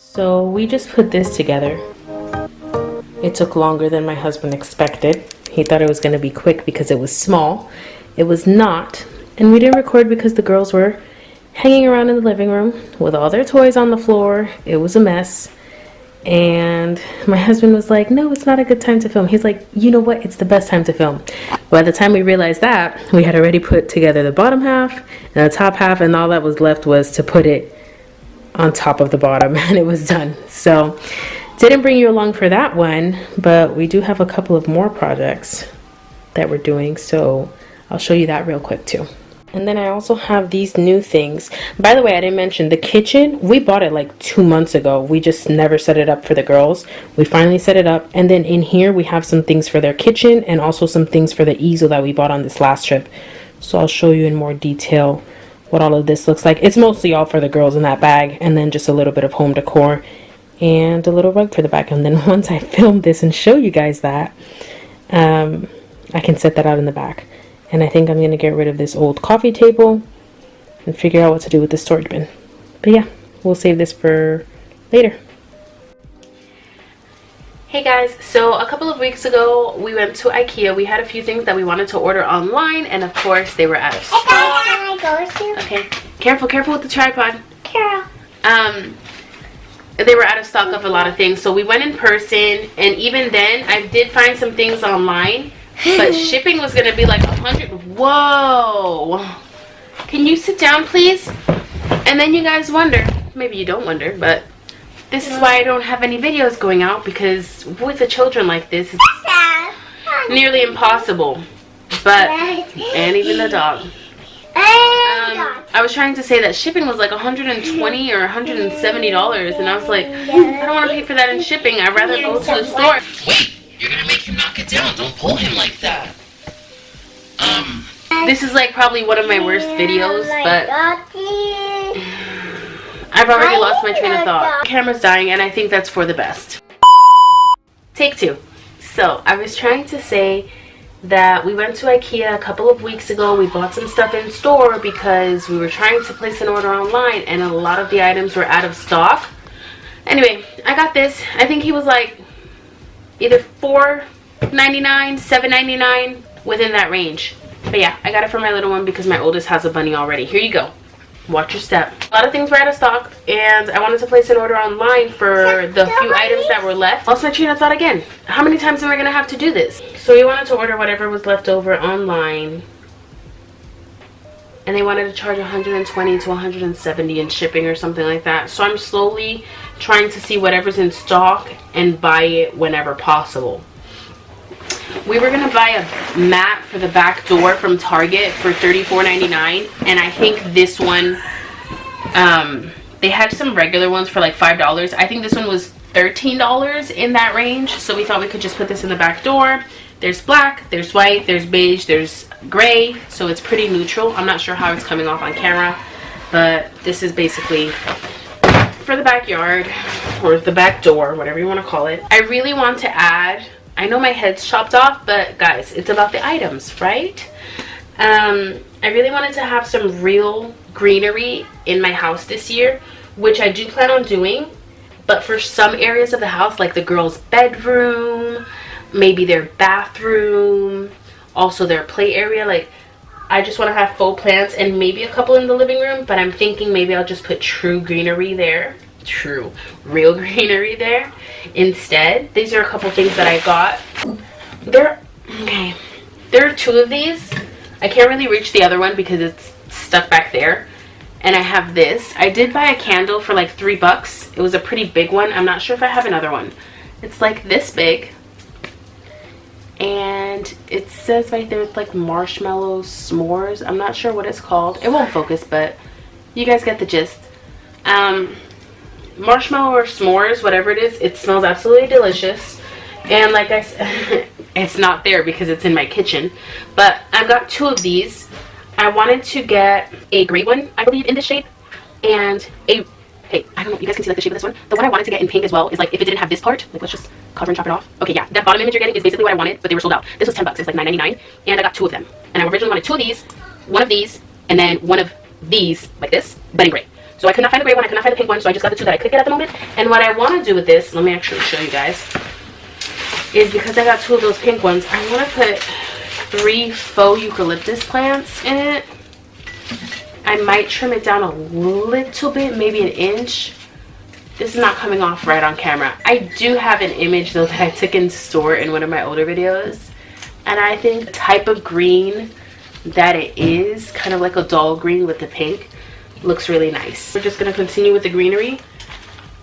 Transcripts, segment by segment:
So we just put this together. It took longer than my husband expected. He thought it was going to be quick because it was small. It was not. And we didn't record because the girls were hanging around in the living room with all their toys on the floor. It was a mess. And my husband was like, no, it's not a good time to film. He's like, you know what? It's the best time to film. By the time we realized that, we had already put together the bottom half and the top half, and all that was left was to put it on top of the bottom, and it was done. So didn't bring you along for that one, but we do have a couple of more projects that we're doing, so I'll show you that real quick too. And then I also have these new things. By the way, I didn't mention the kitchen. We bought it like 2 months ago. We just never set it up for the girls. We finally set it up. And then in here we have some things for their kitchen and also some things for the easel that we bought on this last trip. So I'll show you in more detail what all of this looks like. It's mostly all for the girls in that bag, and then just a little bit of home decor and a little rug for the back. And then once I film this and show you guys that, I can set that out in the back. And I think I'm going to get rid of this old coffee table and figure out what to do with the storage bin. But yeah, we'll save this for later. Hey guys, so a couple of weeks ago we went to IKEA. We had a few things that we wanted to order online, and of course they were out of stock. Okay, careful with the tripod. Carol. They were out of stock of a lot of things, so we went in person, and even then I did find some things online. But shipping was gonna be like 100. Whoa! Can you sit down, please? And then you guys wonder, maybe you don't wonder, but this is why I don't have any videos going out, because with the children like this, it's nearly impossible. But, and even the dog. I was trying to say that shipping was like $120 or $170, and I was like, I don't want to pay for that in shipping. I'd rather go to the store. Wait! You're gonna make him knock it down. Don't pull him like that. This is like probably one of my worst videos, but I've already lost my train of thought. The camera's dying, and I think that's for the best. Take two. So I was trying to say that we went to IKEA a couple of weeks ago. We bought some stuff in store because we were trying to place an order online, and a lot of the items were out of stock. Anyway, I got this. I think he was like either $4.99, $7.99, within that range. But yeah, I got it for my little one because my oldest has a bunny already. Here you go. Watch your step. A lot of things were out of stock, and I wanted to place an order online for the few items that were left. Lost my train of thought again. How many times am I gonna have to do this? So we wanted to order whatever was left over online, and they wanted to charge $120 to $170 in shipping or something like that. So I'm slowly trying to see whatever's in stock and buy it whenever possible. We were gonna buy a mat for the back door from Target for $34.99, and I think this one, they had some regular ones for like $5. I think this one was $13 in that range, so we thought we could just put this in the back door. There's black, there's white, there's beige, there's gray, so it's pretty neutral. I'm not sure how it's coming off on camera, but this is basically for the backyard, or the back door, whatever you want to call it. I really want to add, I know my head's chopped off, but guys, it's about the items, right? I really wanted to have some real greenery in my house this year, which I do plan on doing, but for some areas of the house, like the girls' bedroom, maybe their bathroom, also their play area, like I just want to have faux plants and maybe a couple in the living room, but I'm thinking maybe I'll just put true greenery there. True, real greenery there instead. These are a couple things that I got. There are two of these. I can't really reach the other one because it's stuck back there. And I have this. I did buy a candle for like $3. It was a pretty big one. I'm not sure if I have another one. It's like this big. And it says right there, it's like marshmallow s'mores. I'm not sure what it's called. It won't focus, but you guys get the gist. Marshmallow or s'mores, whatever it is, it smells absolutely delicious. And like I said, it's not there because it's in my kitchen. But I've got two of these. I wanted to get a gray one, I believe, in this shape, and a, hey, I don't know, you guys can see like the shape of this one. The one I wanted to get in pink as well is like if it didn't have this part, like let's just cover and chop it off. Okay, yeah, that bottom image you're getting is basically what I wanted, but they were sold out. This was $10, it's like $9.99, and I got two of them. And I originally wanted two of these, one of these, and then one of these, like this, but in gray. So I could not find the gray one, I could not find the pink one, so I just got the two that I could get at the moment. And what I want to do with this, let me actually show you guys, is because I got two of those pink ones, I want to put 3 faux eucalyptus plants in it. I might trim it down a little bit, maybe an inch. This is not coming off right on camera. I do have an image though that I took in store in one of my older videos. And I think the type of green that it is, kind of like a dull green with the pink, looks really nice. We're just gonna continue with the greenery.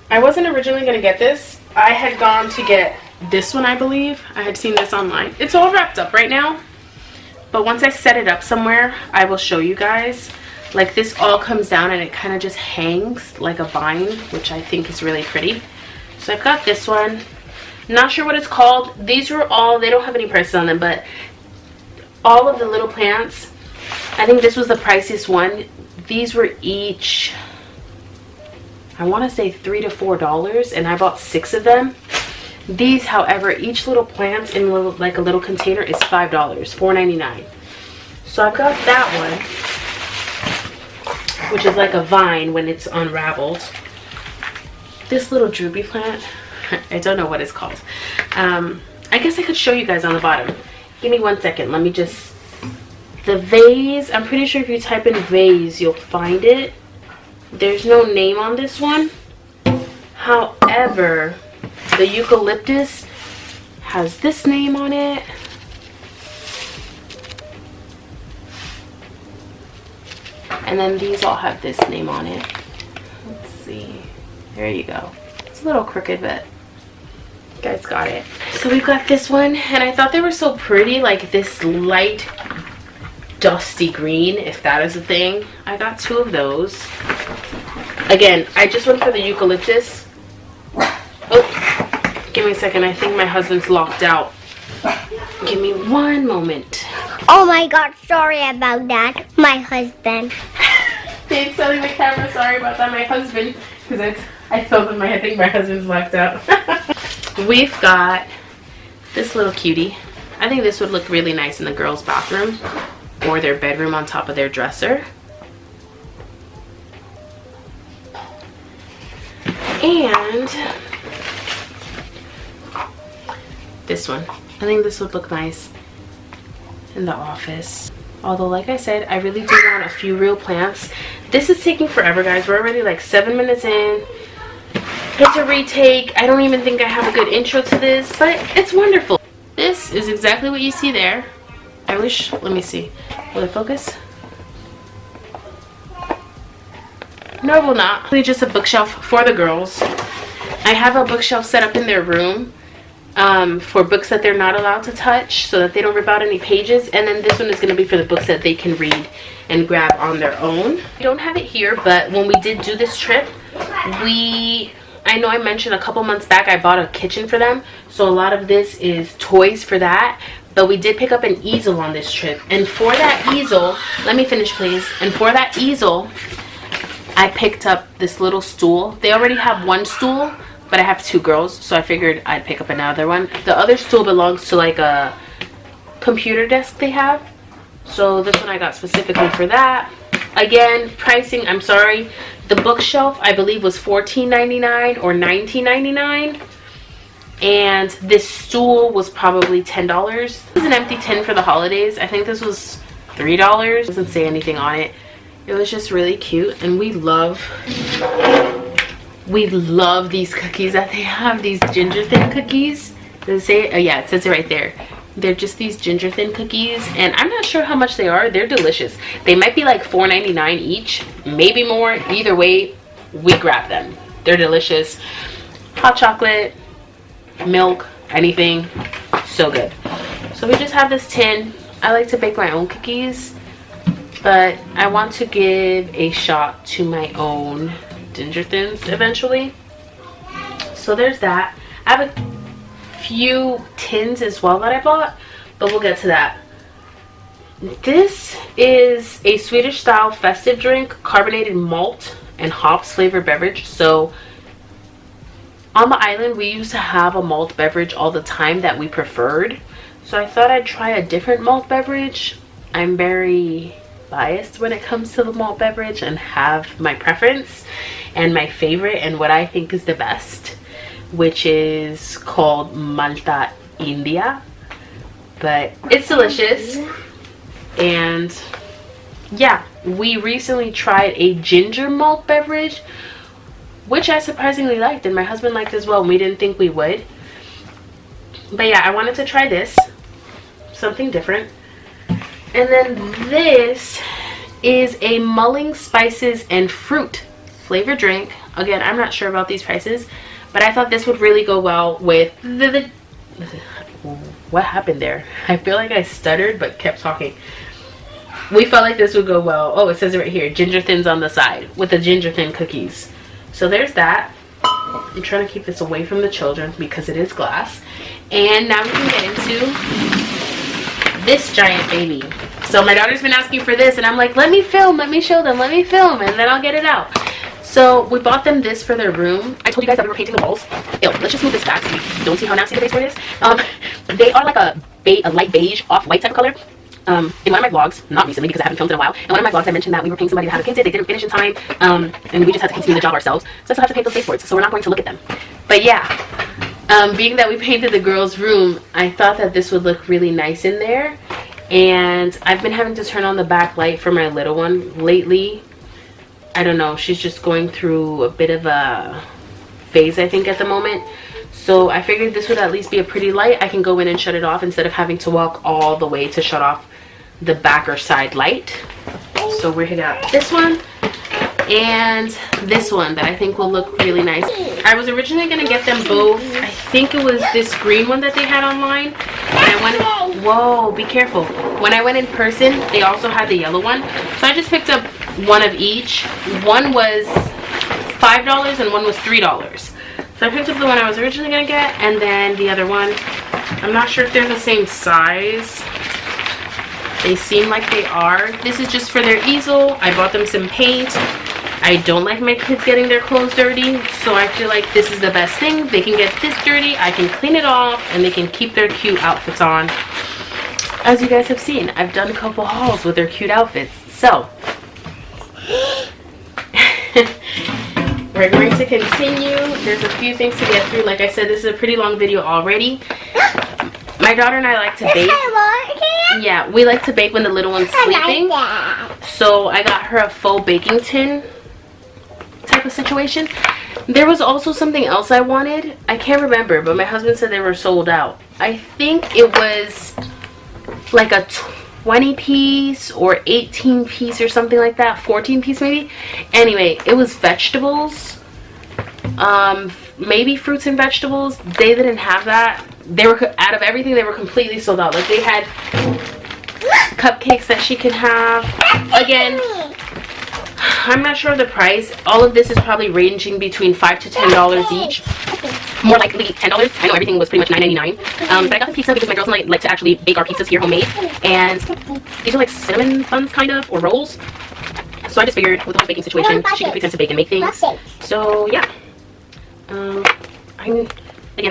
I wasn't originally gonna get this. I had gone to get this one, I believe. I had seen this online. It's all wrapped up right now. But once I set it up somewhere, I will show you guys. Like this all comes down and it kind of just hangs like a vine, which I think is really pretty. So I've got this one. Not sure what it's called. These were all, they don't have any prices on them, but all of the little plants, I think this was the priciest one. These were each, I want to say $3 to $4, and I bought 6 of them. These, however, each little plant in like a little container is $5, $4.99. So I've got that one, which is like a vine when it's unraveled. This little droopy plant, I don't know what it's called. I guess I could show you guys on the bottom. Give me 1 second. Let me just, the vase, I'm pretty sure if you type in vase, you'll find it. There's no name on this one. However, the eucalyptus has this name on it. And then these all have this name on it. Let's see. There you go. It's a little crooked, but you guys got it. So we've got this one, and I thought they were so pretty, like this light dusty green, if that is a thing. I got 2 of those. Again, I just went for the eucalyptus. Oh, give me a second. I think my husband's locked out. Give me 1 moment. Oh my god, sorry about that. My husband. Thanks, selling the camera. Sorry about that, my husband. Because I told him I think my husband's locked out. We've got this little cutie. I think this would look really nice in the girls' bathroom or their bedroom on top of their dresser. And this one. I think this would look nice in the office. Although, like I said, I really do want a few real plants. This is taking forever, guys. We're already like 7 minutes in. It's a retake. I don't even think I have a good intro to this, but it's wonderful. This is exactly what you see there. I wish, let me see. Will it focus? No, it will not. It's just a bookshelf for the girls. I have a bookshelf set up in their room for books that they're not allowed to touch so that they don't rip out any pages. And then this one is going to be for the books that they can read and grab on their own. I don't have it here, but when we did do this trip, I know I mentioned a couple months back I bought a kitchen for them. So a lot of this is toys for that. But we did pick up an easel on this trip. And for that easel, let me finish please. And for that easel, I picked up this little stool. They already have 1 stool, but I have 2 girls, so I figured I'd pick up another one. The other stool belongs to like a computer desk they have. So this one I got specifically for that. Again, pricing, I'm sorry. The bookshelf, I believe, was $14.99 or $19.99. And this stool was probably $10. This is an empty tin for the holidays. I think this was $3. It doesn't say anything on it. It was just really cute, and we love these cookies that they have, these ginger thin cookies. Does it say it? Oh yeah, it says it right there. They're just these ginger thin cookies, and I'm not sure how much they are. They're delicious. They might be like $4.99 each, maybe more. Either way, we grab them. They're delicious. Hot chocolate, milk, anything, so good. So we just have this tin. I like to bake my own cookies, but I want to give a shot to my own ginger thins eventually. So there's that. I have a few tins as well that I bought, but we'll get to that. This is a Swedish style festive drink, carbonated malt and hops flavored beverage. So on the island we used to have a malt beverage all the time that we preferred, so I thought I'd try a different malt beverage. I'm very biased when it comes to the malt beverage and have my preference and my favorite and what I think is the best, which is called Malta India. But it's delicious. And yeah, we recently tried a ginger malt beverage, which I surprisingly liked, and my husband liked as well, and we didn't think we would. But yeah, I wanted to try this, something different. And then this is a mulling spices and fruit flavored drink. Again, I'm not sure about these prices, but I thought this would really go well with what happened there? I feel like I stuttered but kept talking. We felt like this would go well. Oh, it says it right here, ginger thins on the side with the ginger thin cookies. So there's that. I'm trying to keep this away from the children because it is glass. And now we can get into this giant baby. So my daughter's been asking for this, and I'm like, let me film, let me show them, let me film, and then I'll get it out. So we bought them this for their room. I told you guys that we were painting the walls. Ew, let's just move this back so you don't see how nasty the baseboard is. They are like a light beige, off-white type of color. In one of my vlogs, not recently because I haven't filmed in a while, in one of my vlogs I mentioned that we were paying somebody to have a paint it. They didn't finish in time, and we just had to continue the job ourselves. So I still have to paint those baseboards, so we're not going to look at them. But yeah, being that we painted the girls' room, I thought that this would look really nice in there. And I've been having to turn on the back light for my little one lately. I don't know, she's just going through a bit of a phase, I think, at the moment. So I figured this would at least be a pretty light. I can go in and shut it off instead of having to walk all the way to shut off the back or side light. So we got this one and this one that I think will look really nice. I was originally going to get them both. I think it was this green one that they had online. And I went, whoa, be careful. When I went in person, they also had the yellow one. So I just picked up one of each. One was $5 and one was $3. So I picked up the one I was originally going to get, and then the other one, I'm not sure if they're the same size. They seem like they are. This is just for their easel. I bought them some paint. I don't like my kids getting their clothes dirty, so I feel like this is the best thing. They can get this dirty, I can clean it off, and they can keep their cute outfits on. As you guys have seen, I've done a couple hauls with their cute outfits. So we're going to continue. There's a few things to get through. Like I said, this is a pretty long video already. My daughter and I like to bake. Yeah, we like to bake when the little one's sleeping. So I got her a faux baking tin type of situation. There was also something else I wanted. I can't remember, but my husband said they were sold out. I think it was like a 20 piece or 18 piece or something like that, 14 piece maybe. Anyway, it was vegetables, maybe fruits and vegetables. They didn't have that. They were, out of everything, they were completely sold out. Like, they had cupcakes that she could have. Again, I'm not sure of the price. All of this is probably ranging between $5 to $10 each. More likely $10. I know everything was pretty much $9.99. But I got the pizza because my girls and I like to actually bake our pizzas here homemade. And these are like cinnamon buns kind of, or rolls. So I just figured with the whole baking situation, she can pretend to bake and make things. So yeah. Again,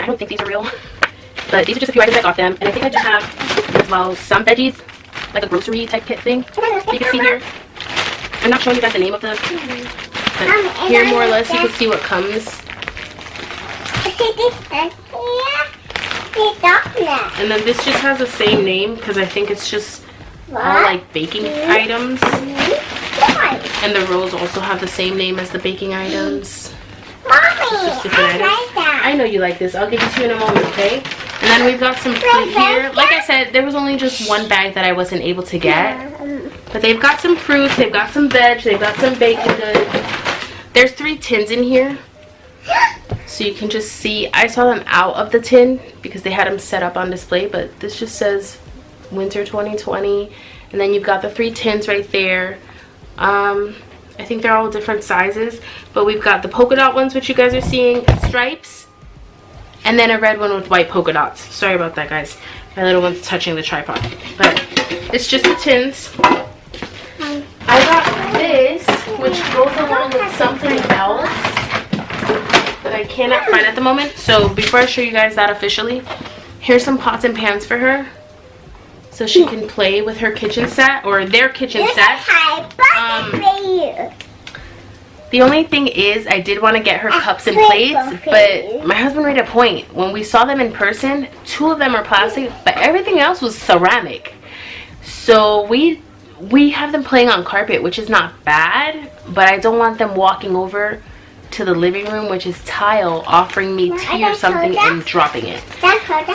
I don't think these are real. But these are just a few items I got them. And I think I just have as well some veggies, like a grocery type kit thing. You can see here. I'm not showing you guys the name of them. But here more or less you can see what comes. And then this just has the same name because I think it's just all like baking items. And the rolls also have the same name as the baking items. Just different items. I know you like this. I'll give it to you in a moment, okay? And then we've got some fruit here. Like I said, there was only just one bag that I wasn't able to get. But they've got some fruits, they've got some veg, they've got some baking goods. There's 3 tins in here. So you can just see, I saw them out of the tin because they had them set up on display, but this just says winter 2020. And then you've got the 3 tins right there. I think they're all different sizes, but we've got the polka dot ones, which you guys are seeing, stripes, and then a red one with white polka dots. Sorry about that, guys. My little one's touching the tripod, but it's just the tins. I got this, which goes along with something else that I cannot find at the moment. So before I show you guys that officially, here's some pots and pans for her. so she can play with her kitchen set, or their kitchen set. The only thing is, I did want to get her cups and plates, but my husband made a point. When we saw them in person, 2 of them are plastic, but everything else was ceramic. So we have them playing on carpet, which is not bad, but I don't want them walking over to the living room, which is tile, offering me tea or something and dropping it.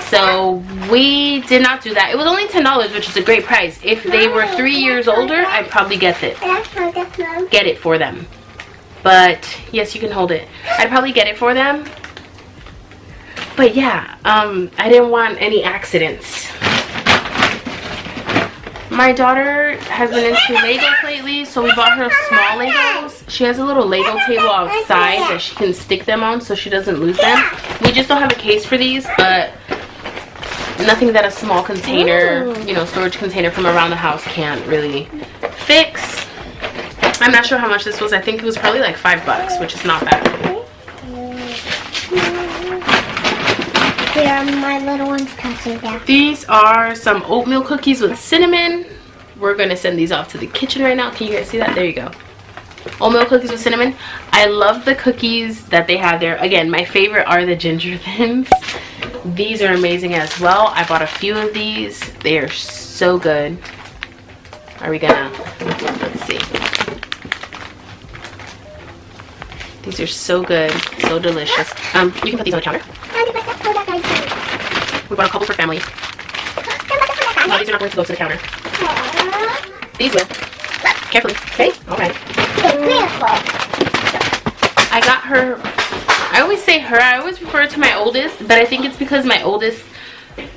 So we did not do that. It was only $10, which is a great price. If they were 3 years older, I'd probably get it for them. But yes, you can hold it. I'd probably get it for them. But yeah, I didn't want any accidents. My daughter has been into Legos lately, so we bought her small Legos. She has a little Lego table outside that she can stick them on so she doesn't lose them. We just don't have a case for these, but nothing that a small container, you know, storage container from around the house can't really fix. I'm not sure how much this was. I think it was probably like $5, which is not bad. Here are my little ones passing down. These are some oatmeal cookies with cinnamon. We're going to send these off to the kitchen right now. Can you guys see that? There you go. Oatmeal cookies with cinnamon. I love the cookies that they have there. Again, my favorite are the ginger thins. These are amazing as well. I bought a few of these. They are so good. Are we gonna, let's see. These are so good, so delicious. You can put these on the counter. We bought a couple for family. No, these are not going to go to the counter. These will. Carefully. Okay? Alright. I got her, I always say her, I always refer to my oldest, but I think it's because my oldest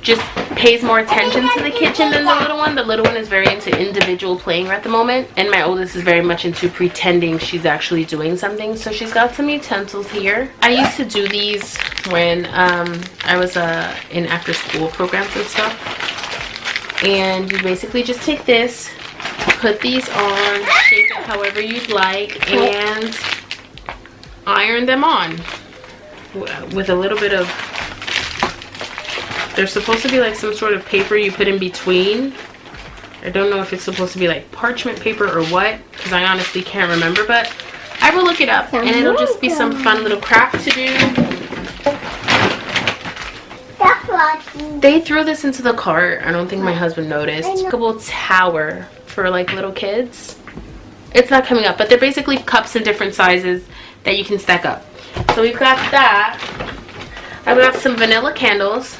just pays more attention to the kitchen than the little one. The little one is very into individual playing at the moment, and my oldest is very much into pretending she's actually doing something. So she's got some utensils here. I used to do these when I was in after school programs and stuff. And you basically just take this, put these on, shape it however you'd like, and iron them on with a little bit of, there's supposed to be like some sort of paper you put in between. I don't know if it's supposed to be like parchment paper or what, because I honestly can't remember, but I will look it up, and it'll just be some fun little craft to do. They threw this into the cart. I don't think my husband noticed. Stackable tower for like little kids. It's not coming up, but they're basically cups in different sizes that you can stack up. So we've got that. I've got some vanilla candles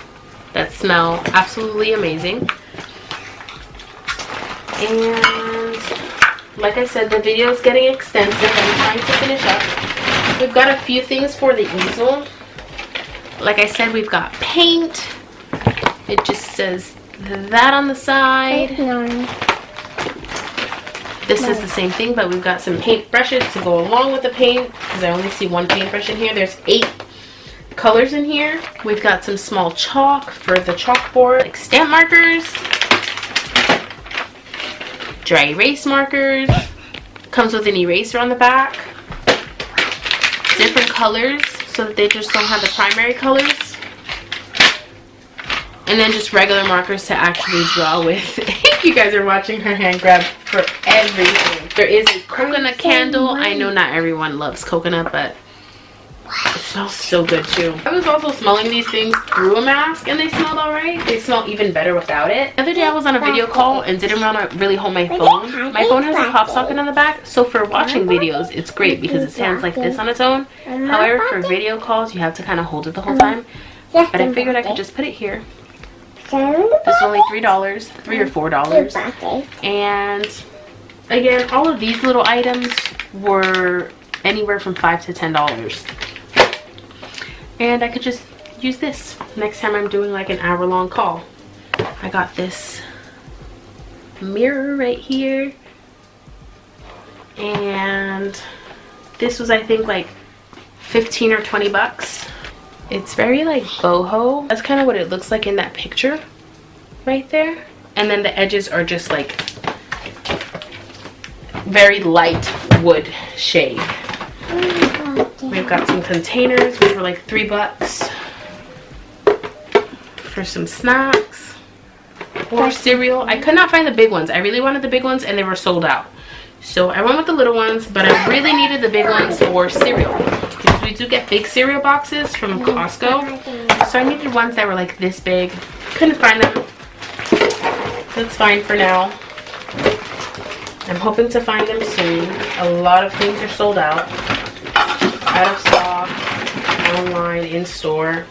that smell absolutely amazing. And like I said, the video is getting extensive. I'm trying to finish up. We've got a few things for the easel. Like I said, we've got paint. It just says that on the side. This is the same thing, but we've got some paint brushes to go along with the paint, because I only see one paintbrush in here. There's 8 colors in here. We've got some small chalk for the chalkboard, like stamp markers, dry erase markers, comes with an eraser on the back, different colors so that they just don't have the primary colors, and then just regular markers to actually draw with. You guys are watching her hand grab for everything. There is a coconut candle. I know not everyone loves coconut, but it smells so good too. I was also smelling these things through a mask, and they smelled alright. They smell even better without it. The other day I was on a video call and didn't want to really hold my phone. My phone has a pop socket on the back, so for watching videos it's great because it stands like this on its own. However, for video calls you have to kind of hold it the whole time. But I figured I could just put it here. This is only $3 or $4. And again, all of these little items were anywhere from $5 to $10. And I could just use this next time I'm doing like an hour-long call. I got this mirror right here, and this was, I think, like 15 or 20 bucks. It's very like boho. That's kind of what it looks like in that picture right there. And then the edges are just like very light wood shade. We've got some containers. These were like 3 bucks for some snacks. for cereal. I could not find the big ones. I really wanted the big ones and they were sold out. So I went with the little ones, but I really needed the big ones for cereal. Because we do get big cereal boxes from Costco. So I needed ones that were like this big. Couldn't find them. That's fine for now. I'm hoping to find them soon. A lot of things are sold out. Out of stock, online, in store.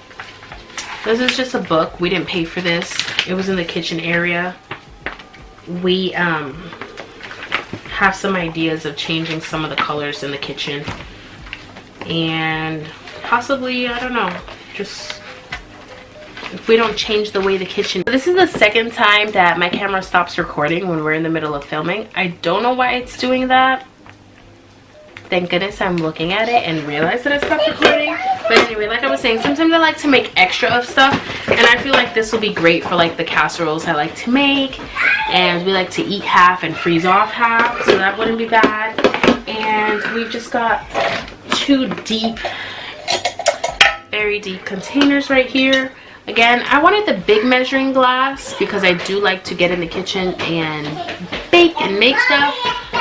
This is just a book. We didn't pay for this. It was in the kitchen area. We have some ideas of changing some of the colors in the kitchen. And possibly, I don't know, just if we don't change the way the kitchen. This is the second time that my camera stops recording when we're in the middle of filming. I don't know why it's doing that. Thank goodness I'm looking at it and realize that it stopped recording. But anyway, like I was saying, sometimes I like to make extra of stuff, and I feel like this will be great for like the casseroles I like to make, and we like to eat half and freeze off half, so that wouldn't be bad. And we've just got two deep, very deep containers right here. Again, I wanted the big measuring glass because I do like to get in the kitchen and bake and make stuff,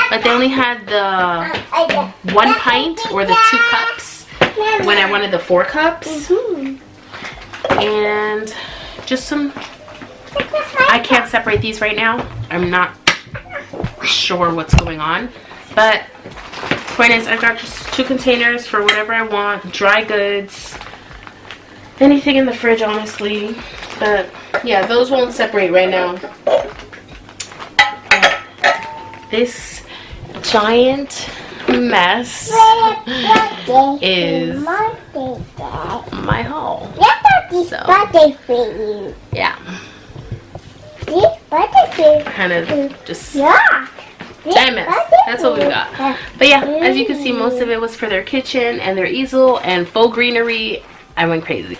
but they only had the 1 pint or the 2 cups when I wanted the 4 cups. And just some, I can't separate these right now. I'm not sure what's going on, but point is, I've got just 2 containers for whatever I want, dry goods, anything in the fridge, honestly. But yeah, those won't separate right now. This giant mess is my haul. So yeah, kind of just giant mess. That's what we got. But yeah, as you can see, most of it was for their kitchen and their easel and Faux Greenery. I went crazy.